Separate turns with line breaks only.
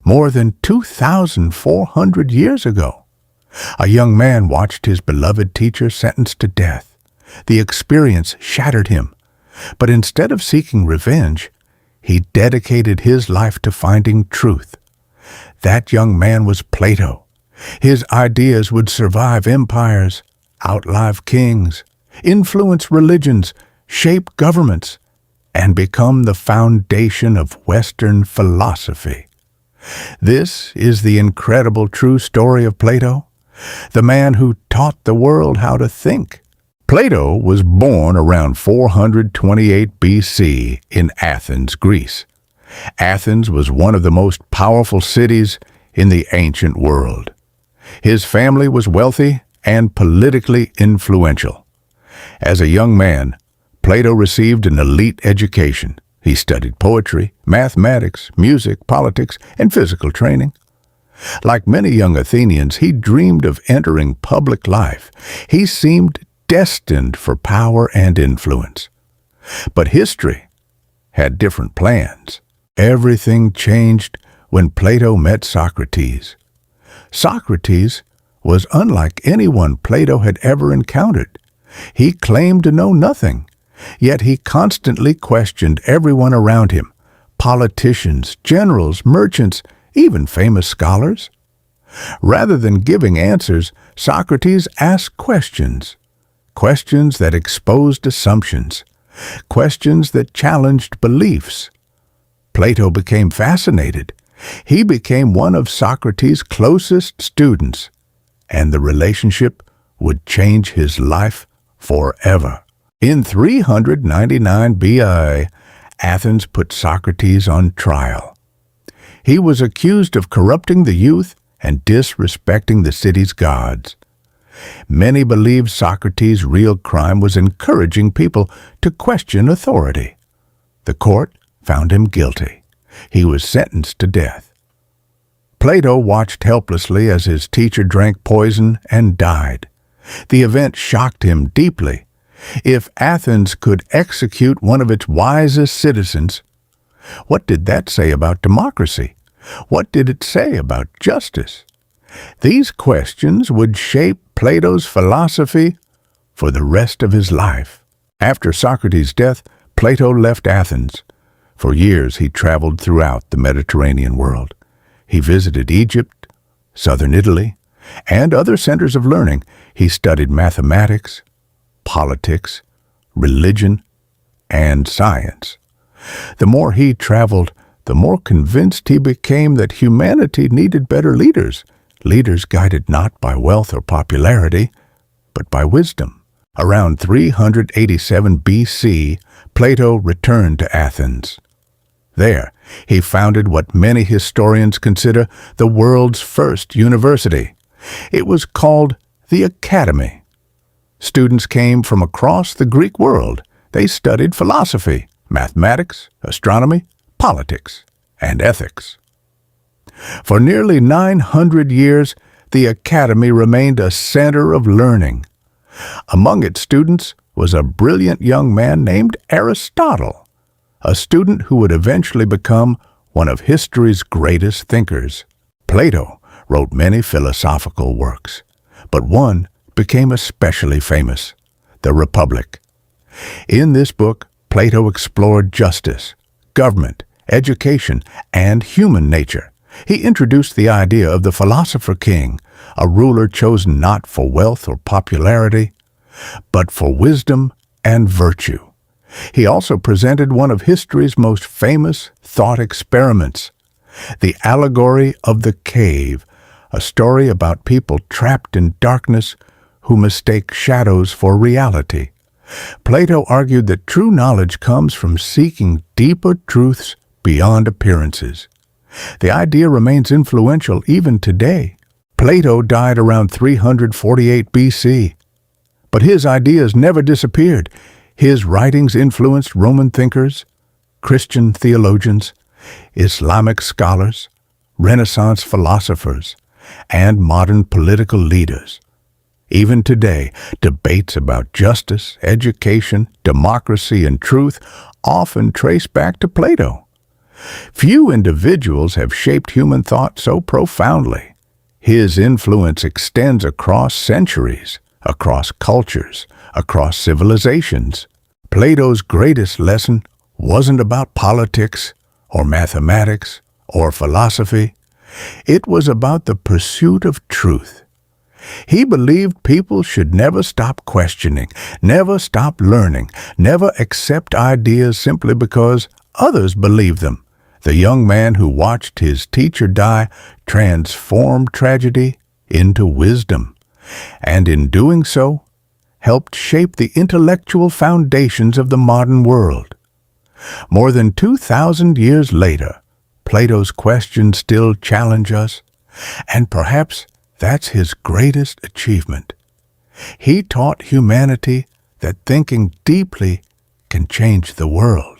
more than 2,400 years ago. A young man watched his beloved teacher sentenced to death. The experience shattered him, but instead of seeking revenge, he dedicated his life to finding truth. That young man was Plato. His ideas would survive empires, outlive kings, influence religions, shape governments, and become the foundation of Western philosophy. This is the incredible true story of Plato, the man who taught the world how to think. Plato was born around 428 BC in Athens, Greece. Athens was one of the most powerful cities in the ancient world. His family was wealthy and politically influential. As a young man, Plato received an elite education. He studied poetry, mathematics, music, politics, and physical training. Like many young Athenians, he dreamed of entering public life. He seemed destined for power and influence. But history had different plans. Everything changed when Plato met Socrates. Socrates was unlike anyone Plato had ever encountered. He claimed to know nothing, yet he constantly questioned everyone around him, politicians, generals, merchants, even famous scholars. Rather than giving answers, Socrates asked questions that exposed assumptions, questions that challenged beliefs. Plato became fascinated. He became one of Socrates' closest students, and the relationship would change his life forever. In 399 BI, Athens put Socrates on trial. He was accused of corrupting the youth and disrespecting the city's gods. Many believed Socrates' real crime was encouraging people to question authority. The court found him guilty. He was sentenced to death. Plato watched helplessly as his teacher drank poison and died. The event shocked him deeply. If Athens could execute one of its wisest citizens, what did that say about democracy? What did it say about justice? These questions would shape Plato's philosophy for the rest of his life. After Socrates' death, Plato left Athens. For years he traveled throughout the Mediterranean world. He visited Egypt, southern Italy, and other centers of learning. He studied mathematics, politics, religion, and science. The more he traveled, the more convinced he became that humanity needed better leaders guided not by wealth or popularity, but by wisdom. Around 387 BC, Plato returned to Athens. There, he founded what many historians consider the world's first university. It was called the Academy. Students came from across the Greek world. They studied philosophy, mathematics, astronomy, politics, and ethics. For nearly 900 years, the Academy remained a center of learning. Among its students was a brilliant young man named Aristotle, a student who would eventually become one of history's greatest thinkers. Plato wrote many philosophical works, but one became especially famous, The Republic. In this book, Plato explored justice, government, education, and human nature. He introduced the idea of the philosopher king, a ruler chosen not for wealth or popularity, but for wisdom and virtue. He also presented one of history's most famous thought experiments, the Allegory of the Cave, a story about people trapped in darkness who mistake shadows for reality. Plato argued that true knowledge comes from seeking deeper truths beyond appearances. The idea remains influential even today. Plato died around 348 BC, but his ideas never disappeared. His writings influenced Roman thinkers, Christian theologians, Islamic scholars, Renaissance philosophers, and modern political leaders. Even today, debates about justice, education, democracy, and truth often trace back to Plato. Few individuals have shaped human thought so profoundly. His influence extends across centuries, across cultures, across civilizations. Plato's greatest lesson wasn't about politics or mathematics or philosophy. It was about the pursuit of truth. He believed people should never stop questioning, never stop learning, never accept ideas simply because others believe them. The young man who watched his teacher die transformed tragedy into wisdom, and in doing so, helped shape the intellectual foundations of the modern world. More than 2,000 years later, Plato's questions still challenge us, and perhaps that's his greatest achievement. He taught humanity that thinking deeply can change the world.